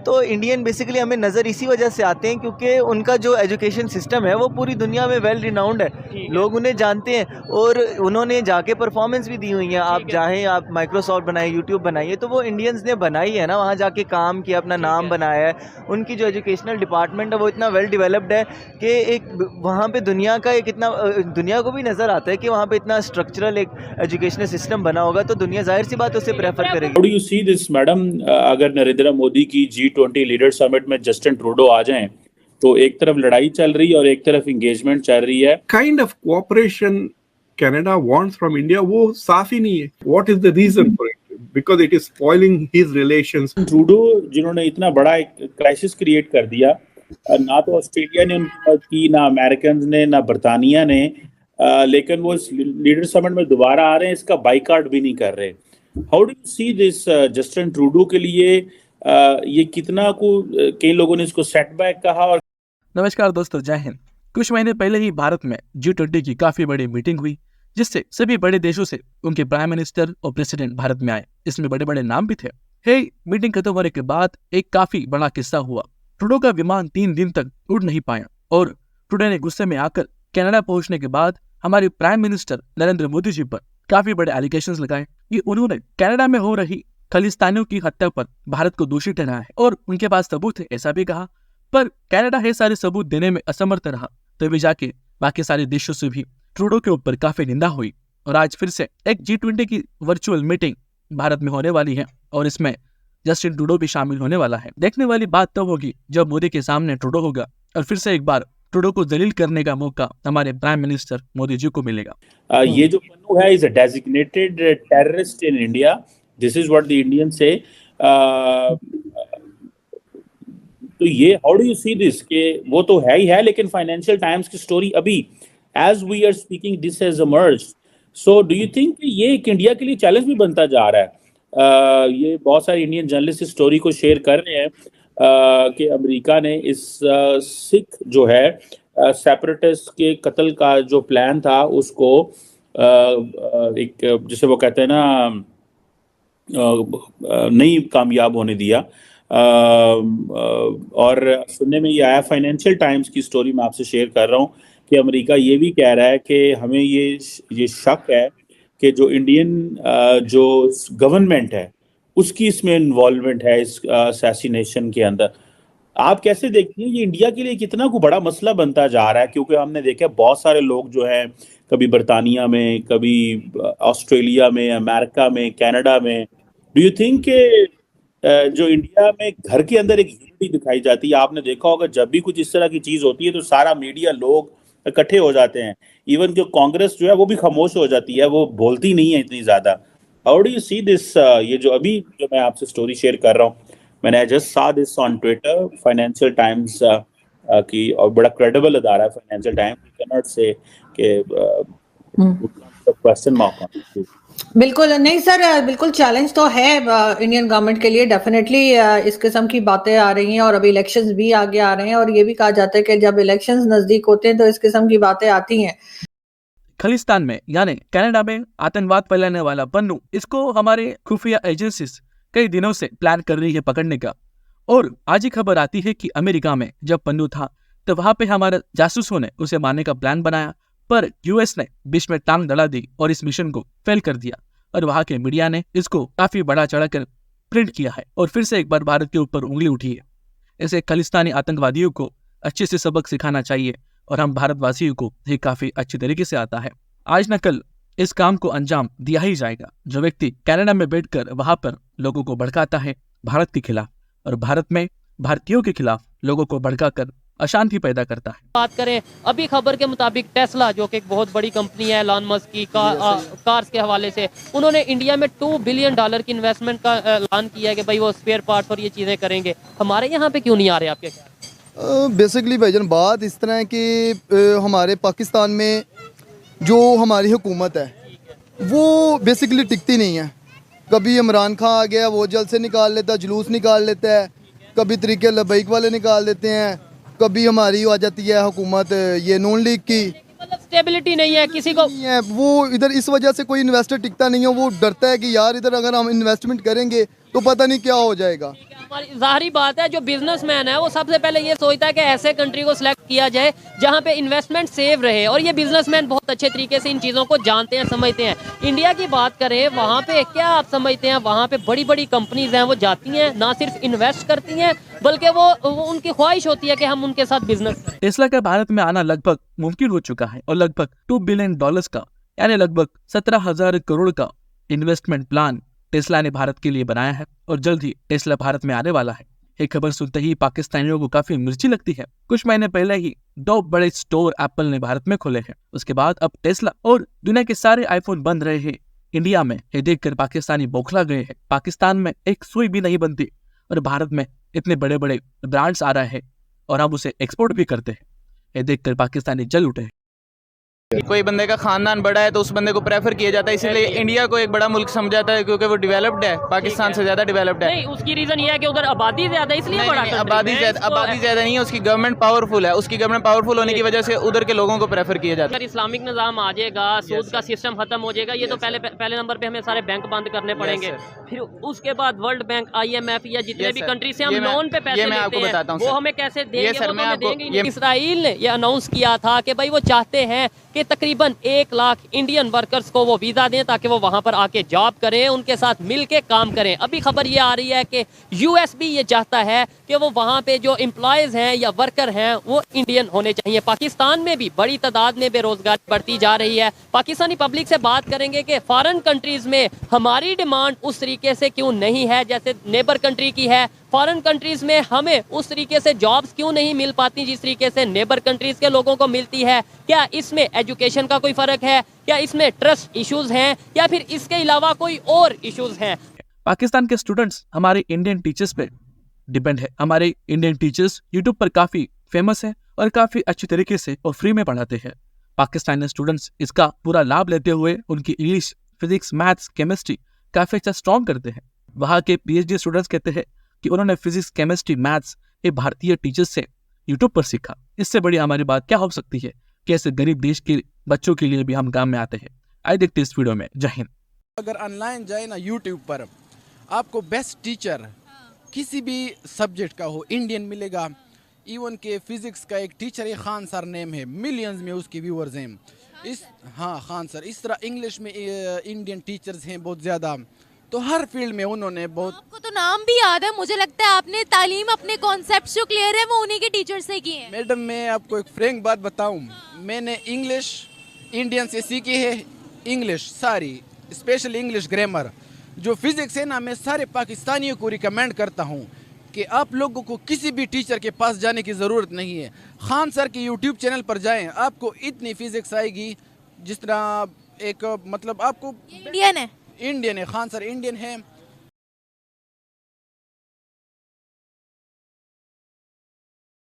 तो Indian basically हमें नज़र इसी वजह से आते हैं क्योंकि उनका जो एजुकेशन सिस्टम है वो पूरी दुनिया में वेल रिनाउंड है, लोग उन्हें जानते हैं और उन्होंने जाके परफॉर्मेंस भी दी हुई है। आप चाहें आप माइक्रोसॉफ्ट बनाइए, यूट्यूब बनाइए, तो वो इंडियंस ने बनाई है ना, वहाँ जाके काम किया, अपना नाम बनाया है। उनकी जो एजुकेशनल डिपार्टमेंट है वो इतना वेल डेवलप्ड है कि एक वहाँ पे दुनिया का एक इतना दुनिया को भी नज़र आता है कि वहाँ पे इतना स्ट्रक्चरल एक एजुकेशनल सिस्टम बना होगा, तो दुनिया जाहिर सी बात उसे प्रेफर करेगी। How do you see this madam, अगर नरेंद्र मोदी की G20 लीडर समिट में जस्टिन ट्रूडो आ जाएं तो एक तरफ लड़ाई चल रही है और एक तरफ इंगेजमेंट चल रही है। Kind of cooperation Canada wants from India वो साफ ही नहीं है। What is the reason for it? Because it is spoiling his relations. Trudeau जिन्होंने इतना बड़ा एक क्राइसिस क्रिएट कर दिया, ना तो ऑस्ट्रेलिया ने उनकी मदद की, ना अमेरिकन ने, ना बरतानिया ने, लेकिन वो इस लीडर समिट में दोबारा आ रहे हैं, इसका बाइकआउट भी नहीं कर रहे। How do you see this Justin Trudeau के लिए ये कितना को कई लोगों ने इसको सेटबैक कहा। और नमस्कार दोस्तों, जय हिंद। कुछ महीने पहले ही भारत में G20 की काफी बड़ी मीटिंग हुई जिससे सभी बड़े देशों से उनके प्राइम मिनिस्टर और प्रेसिडेंट भारत में आए। इसमें बड़े बड़े नाम भी थे। मीटिंग खत्म होने के बाद एक काफी बड़ा किस्सा हुआ। ट्रूडो का विमान 3 दिन तक उड़ नहीं पाया और ट्रूडो ने गुस्से में आकर कनाडा पहुंचने के बाद हमारे प्राइम मिनिस्टर नरेंद्र मोदी जी पर काफी बड़े एलिगेशंस लगाए। ये उन्होंने कनाडा में हो रही खालिस्तानियों की हत्या पर भारत को दोषी ठहराया है और उनके पास सबूत है, ऐसा भी कहा। पर कनाडा है सारे सबूत देने में असमर्थ रहा, तभी जाके बाकी सारे देशों से भी ट्रूडो के ऊपर काफी निंदा हुई। और आज फिर से एक G20 की वर्चुअल मीटिंग भारत में होने वाली है और इसमें जस्टिन ट्रूडो भी शामिल होने वाला है। देखने वाली बात तब होगी जब मोदी के सामने ट्रूडो होगा और फिर से एक बार ट्रूडो को जलील करने का मौका हमारे प्राइम मिनिस्टर मोदी जी को मिलेगा। ये जो पन्नू है is a designated terrorist in India, this is what the Indian say. तो ये how do you see this के वो तो है ही है, लेकिन फाइनेंशियल टाइम्स की स्टोरी अभी as we are speaking this has emerged. So do you think ये एक इंडिया के लिए चैलेंज भी बनता जा रहा है? ये बहुत सारे इंडियन जर्नलिस्ट इस स्टोरी को शेयर कर रहे हैं कि अमेरिका ने इस सिख जो है सेपरेटिस्ट के कत्ल का जो प्लान था उसको एक जिसे वो कहते हैं ना नहीं कामयाब होने दिया। और सुनने में ये आया, फाइनेंशियल टाइम्स की स्टोरी मैं आपसे शेयर कर रहा हूँ कि अमेरिका ये भी कह रहा है कि हमें ये शक है कि जो इंडियन जो गवर्नमेंट है उसकी इसमें इन्वॉल्वमेंट है इस असैसिनेशन के अंदर। आप कैसे देखती हैं ये इंडिया के लिए कितना को बड़ा मसला बनता जा रहा है? क्योंकि हमने देखा बहुत सारे लोग जो हैं कभी बरतानिया में, कभी ऑस्ट्रेलिया में, अमेरिका में, कनाडा में। डू यू थिंक जो इंडिया में घर के अंदर एक यूनिटी दिखाई जाती है? आपने देखा होगा जब भी कुछ इस तरह की चीज होती है तो सारा मीडिया लोग इकट्ठे हो जाते हैं, इवन जो कांग्रेस जो है वो भी खामोश हो जाती है, वो बोलती नहीं है इतनी ज्यादा। How do you see this? ये जो अभी जो मैं आपसे स्टोरी शेयर कर रहा हूँ, मैंने just saw this on Twitter, financial times की, और बड़ा क्रेडिबल अदारा है financial times, we can not say कि क्वेश्चन मार्क ऑन। बिल्कुल नहीं सर, बिल्कुल चैलेंज तो है इंडियन गवर्नमेंट के लिए। डेफिनेटली इस किस्म की बातें आ रही हैं और अभी इलेक्शंस भी आगे आ रहे हैं और ये भी कहा जाता है कि जब इलेक्शंस नजदीक होते हैं तो इस किस्म की बातें आती हैं। खालिस्तान में यानी कनाडा में आतंकवाद फैलाने वाला पन्नू, इसको हमारे खुफिया एजेंसीज कई दिनों से प्लान कर रही है पकड़ने का। और आज ही खबर आती है कि अमेरिका में जब पन्नू था तो वहां पे हमारे जासूसों ने उसे मारने का प्लान बनाया, पर यूएस ने बीच में टांग दड़ा दी और इस मिशन को फेल कर दिया। और वहां के मीडिया ने इसको काफी बड़ा चढ़ाकर प्रिंट किया है और फिर से एक बार भारत के ऊपर उंगली उठी है। ऐसे खालिस्तानी आतंकवादियों को अच्छे से सबक सिखाना चाहिए और हम भारतवासियों को ये काफी अच्छी तरीके से आता है। आज न कल इस काम को अंजाम दिया ही जाएगा। जो व्यक्ति कनाडा में बैठकर वहां पर लोगों को भड़काता है भारत के खिलाफ और भारत में भारतीयों के खिलाफ लोगों को भड़काकर अशांति पैदा करता है। बात करें अभी खबर के मुताबिक टेस्ला जो कि एक बहुत बड़ी कंपनी है एलन मस्क की कार्स के हवाले से, उन्होंने इंडिया में $2 बिलियन की इन्वेस्टमेंट का ऐलान किया है कि भाई वो स्पेयर पार्ट्स और ये चीज़ें करेंगे। हमारे यहाँ पे क्यों नहीं आ रहे आपके ख्याल? बेसिकली भाईजान बात इस तरह है कि हमारे पाकिस्तान में जो हमारी हुकूमत है वो बेसिकली टिकती नहीं है। कभी इमरान खान आ गया, वो जल से निकाल लेता है, जुलूस निकाल लेता है, कभी तरीके लबैक वाले निकाल देते हैं, कभी हमारी आ जाती है हुकूमत ये नून लीग की। मतलब स्टेबिलिटी नहीं है किसी को, नहीं है वो इधर, इस वजह से कोई इन्वेस्टर टिकता नहीं है। वो डरता है कि यार इधर अगर हम इन्वेस्टमेंट करेंगे तो पता नहीं क्या हो जाएगा। जाहिर बात है जो बिजनेसमैन है वो सबसे पहले ये सोचता है कि ऐसे कंट्री को सिलेक्ट किया जाए जहाँ पे इन्वेस्टमेंट सेव रहे, और ये बिजनेसमैन बहुत अच्छे तरीके से इन चीज़ों को जानते हैं, समझते हैं। इंडिया की बात करें, वहाँ पे क्या आप समझते हैं, वहाँ पे बड़ी बड़ी कंपनीज हैं वो जाती हैं, ना सिर्फ इन्वेस्ट करती हैं बल्कि वो उनकी ख्वाहिश होती है कि हम उनके साथ बिजनेस करें। टेस्ला का भारत में आना लगभग मुमकिन हो चुका है और लगभग $2 बिलियन का यानी लगभग 17,000 करोड़ का इन्वेस्टमेंट प्लान टेस्ला ने भारत के लिए बनाया है और जल्द ही टेस्ला भारत में आने वाला है। ये खबर सुनते ही पाकिस्तानियों को काफी मिर्ची लगती है। कुछ महीने पहले ही 2 बड़े स्टोर एप्पल ने भारत में खोले हैं, उसके बाद अब टेस्ला और दुनिया के सारे आईफोन बन रहे हैं इंडिया में। ये देखकर पाकिस्तानी बौखला गए हैं। पाकिस्तान में एक सुई भी नहीं बनती और भारत में इतने बड़े बड़े ब्रांड्स आ रहे हैं और हम उसे एक्सपोर्ट भी करते हैं। ये देखकर पाकिस्तानी जल उठे। कोई बंदे का खानदान बड़ा है तो उस बंदे को प्रेफर किया जाता है, इसीलिए इंडिया को एक बड़ा मुल्क समझा जाता है क्योंकि वो डेवलप्ड है, पाकिस्तान से ज्यादा डेवलप्ड है। नहीं, उसकी रीजन ये है कि उधर आबादी ज्यादा है इसलिए बड़ा country आबादी है। ज्यादा नहीं है, उसकी गवर्नमेंट पावरफुल है। उसकी गवर्नमेंट पावरफुल होने की वजह से उधर के लोगों को प्रेफर किया जाता है। अगर इस्लामिक निज़ाम आ जाएगा, सूद का सिस्टम खत्म हो जाएगा, ये तो पहले नंबर पे हमें सारे बैंक बंद करने पड़ेंगे। फिर उसके बाद वर्ल्ड बैंक, IMF या जितने भी कंट्री से हम लोन पे पैसे लेते हैं वो हमें कैसे देंगे, वो तो हमें देंगे। इसराइल ने ये अनाउंस किया था कि भाई वो चाहते हैं कि तकरीबन 1 लाख इंडियन वर्कर्स को वो वीज़ा दें ताकि वो वहाँ पर आके जॉब करें, उनके साथ मिल के काम करें। अभी खबर ये आ रही है कि US भी ये चाहता है कि वो वहाँ पे जो एम्प्लॉयज़ हैं या वर्कर हैं वो इंडियन होने चाहिए। पाकिस्तान में भी बड़ी तादाद में बेरोजगारी बढ़ती जा रही है। पाकिस्तानी पब्लिक से बात करेंगे कि फॉरेन कंट्रीज़ में हमारी डिमांड उस तरीके से क्यों नहीं है जैसे नेबर कंट्री की है। फॉरेन कंट्रीज़ में हमें उस तरीके से जॉब्स क्यों नहीं मिल पाती जिस तरीके से नेबर कंट्रीज़ के लोगों को मिलती है। क्या इसमें एजुकेशन का कोई फ़र्क है, क्या इसमें ट्रस्ट इश्यूज़ हैं, या फिर इसके अलावा कोई और इश्यूज़ हैं। पाकिस्तान के स्टूडेंट्स हमारे इंडियन टीचर्स पे डिपेंड है। हमारे इंडियन टीचर्स यूट्यूब पर काफ़ी फेमस है और काफ़ी अच्छी तरीके से और फ्री में पढ़ाते हैं। पाकिस्तानी स्टूडेंट्स इसका पूरा लाभ लेते हुए उनकी इंग्लिश, फिजिक्स, मैथ्स, केमिस्ट्री काफ़ी अच्छा स्ट्रॉन्ग करते हैं। वहाँ के PhD स्टूडेंट्स कहते हैं कि उन्होंने फिजिक्स, केमिस्ट्री, मैथ्स ये भारतीय टीचर्स से यूट्यूब पर सीखा। इससे बड़ी हमारी बात क्या हो सकती है। कैसे गरीब देश के बच्चों के लिए भी हम काम में आते हैं। आइए देखते हैं इस वीडियो में। जय हिंद। अगर ऑनलाइन जाए ना यूट्यूब पर, आपको बेस्ट टीचर किसी भी सब्जेक्ट का हो इंडियन मिलेगा। इवन के फिजिक्स का एक टीचर है, खान सर नेम है, मिलियंस में उसके व्यूअर्स हैं। खान सर। इस तरह इंग्लिश में इंडियन टीचर्स हैं बहुत ज़्यादा। तो हर फील्ड में उन्होंने बहुत। आपको तो नाम भी याद है, मुझे लगता है आपने तालीम अपने कॉन्सेप्ट जो क्लियर है वो उन्हीं के टीचर से की है। मैडम मैं आपको एक फ्रैंक बात बताऊं, मैंने इंग्लिश इंडियन से सीखी है, इंग्लिश सारी, स्पेशल इंग्लिश ग्रामर। जो फिजिक्स है ना, मैं सारे पाकिस्तानियों को रिकमेंड करता हूं कि आप लोगों को किसी भी टीचर के पास जाने की ज़रूरत नहीं है। खान सर के यूट्यूब चैनल पर जाएं, आपको इतनी फिजिक्स आएगी जिस तरह एक मतलब आपको। इंडियन है, इंडियन है, खान सर इंडियन है।